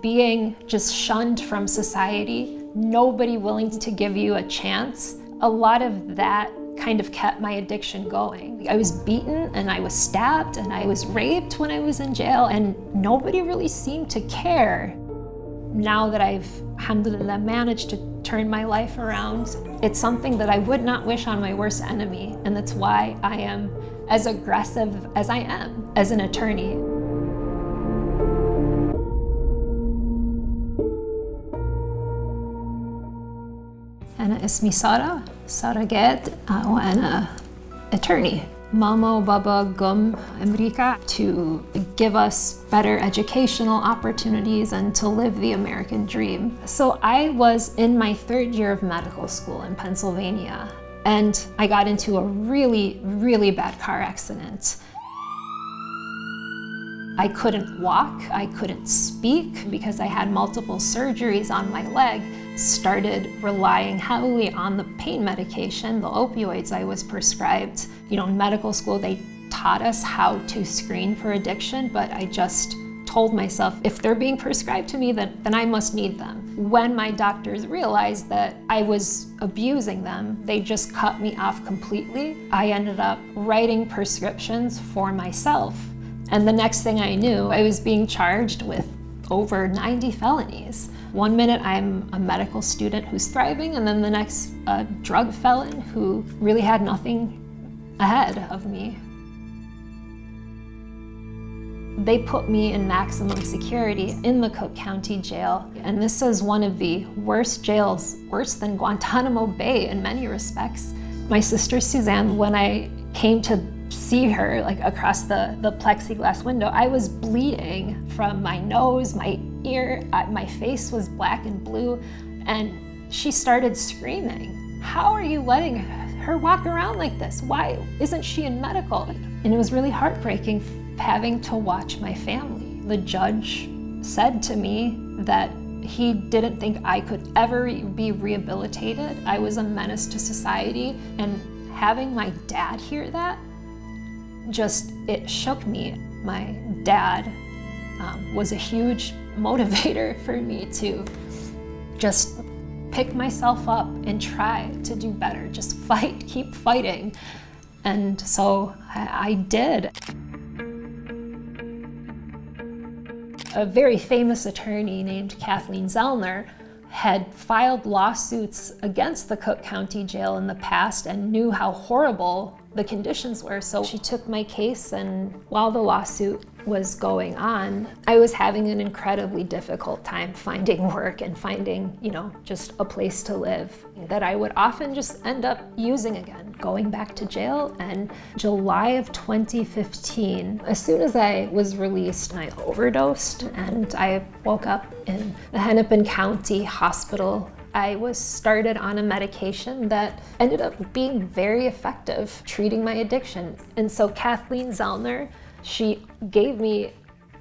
being just shunned from society, nobody willing to give you a chance, a lot of that kind of kept my addiction going. I was beaten and I was stabbed and I was raped when I was in jail, and nobody really seemed to care. Now that I've, alhamdulillah, managed to turn my life around, it's something that I would not wish on my worst enemy, and that's why I am as aggressive as I am as an attorney. أنا اسمي سارة جاءت وأنا attorney. Mama and Baba gum America to give us better educational opportunities and to live the American dream. So I was in my 3rd year of medical school in Pennsylvania, and I got into a really, really bad car accident. I couldn't walk, I couldn't speak because I had multiple surgeries on my leg, started relying heavily on the pain medication, the opioids I was prescribed. You know, in medical school, they taught us how to screen for addiction, but I just told myself, if they're being prescribed to me, then I must need them. When my doctors realized that I was abusing them, they just cut me off completely. I ended up writing prescriptions for myself. And the next thing I knew, I was being charged with over 90 felonies. One minute I'm a medical student who's thriving, and then the next a drug felon who really had nothing ahead of me. They put me in maximum security in the Cook County Jail, and this is one of the worst jails, worse than Guantanamo Bay in many respects. My sister Suzanne, when I came to see her like across the plexiglass window, I was bleeding from my nose, my ear, my face was black and blue, and she started screaming, "How are you letting her walk around like this? Why isn't she in medical?" And it was really heartbreaking having to watch my family. The judge said to me that he didn't think I could ever be rehabilitated. I was a menace to society, and having my dad hear that, it shook me. My dad was a huge motivator for me to just pick myself up and try to do better, just fight, keep fighting. And so I did. A very famous attorney named Kathleen Zellner had filed lawsuits against the Cook County Jail in the past and knew how horrible the conditions were. So she took my case, and while the lawsuit was going on, I was having an incredibly difficult time finding work and finding, just a place to live that I would often just end up using again, going back to jail. And July of 2015, as soon as I was released, I overdosed and I woke up in the Hennepin County Hospital. I was started on a medication that ended up being very effective treating my addiction. And so Kathleen Zellner, she gave me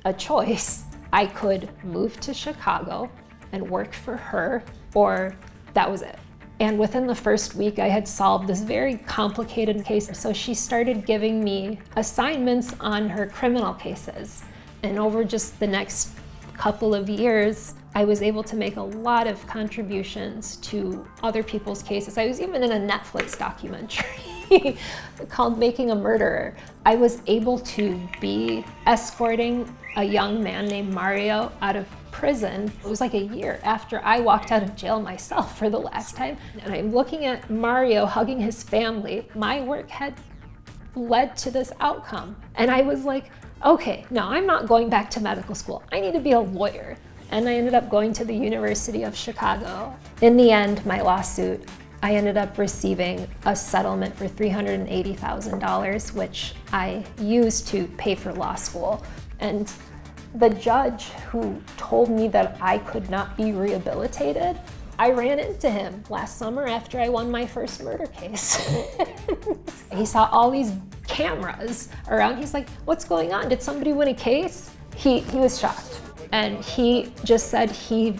a choice. I could move to Chicago and work for her, or that was it. And within the first week, I had solved this very complicated case. So she started giving me assignments on her criminal cases. And over just the next couple of years, I was able to make a lot of contributions to other people's cases. I was even in a Netflix documentary called Making a Murderer. I was able to be escorting a young man named Mario out of prison. It was like a year after I walked out of jail myself for the last time. And I'm looking at Mario hugging his family. My work had led to this outcome. And I was like, okay, no, I'm not going back to medical school. I need to be a lawyer. And I ended up going to the University of Chicago. In the end, my lawsuit, I ended up receiving a settlement for $380,000, which I used to pay for law school. And the judge who told me that I could not be rehabilitated, I ran into him last summer after I won my first murder case. He saw all these cameras around. He's like, "What's going on? Did somebody win a case?" He was shocked. And he just said he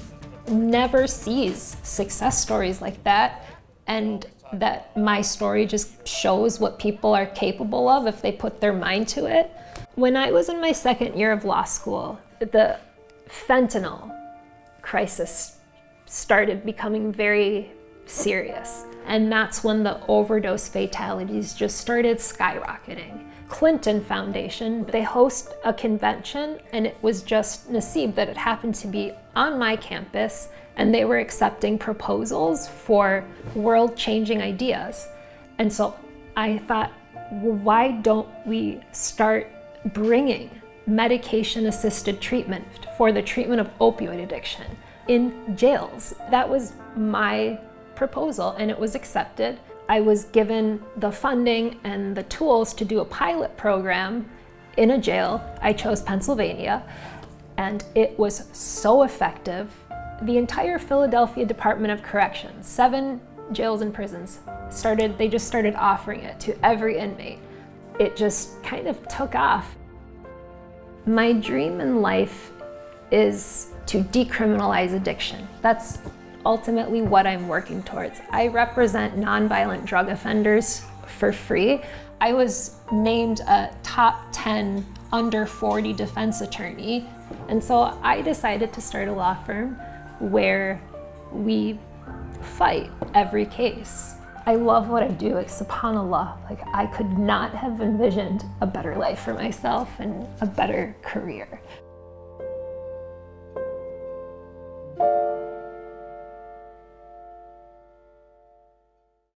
never sees success stories like that, and that my story just shows what people are capable of if they put their mind to it. When I was in my 2nd year of law school, the fentanyl crisis started becoming very serious. And that's when the overdose fatalities just started skyrocketing. Clinton Foundation, they host a convention, and it was just Naseeb that it happened to be on my campus, and they were accepting proposals for world-changing ideas. And so I thought, well, why don't we start bringing medication-assisted treatment for the treatment of opioid addiction in jails? That was my proposal, and it was accepted. I was given the funding and the tools to do a pilot program in a jail. I chose Pennsylvania, and it was so effective. The entire Philadelphia Department of Corrections, 7 jails and prisons, they just started offering it to every inmate. It just kind of took off. My dream in life is to decriminalize addiction. That's ultimately what I'm working towards. I represent nonviolent drug offenders for free. I was named a top 10 under 40 defense attorney, and so I decided to start a law firm where we fight every case. I love what I do, like, subhanAllah, like I could not have envisioned a better life for myself and a better career.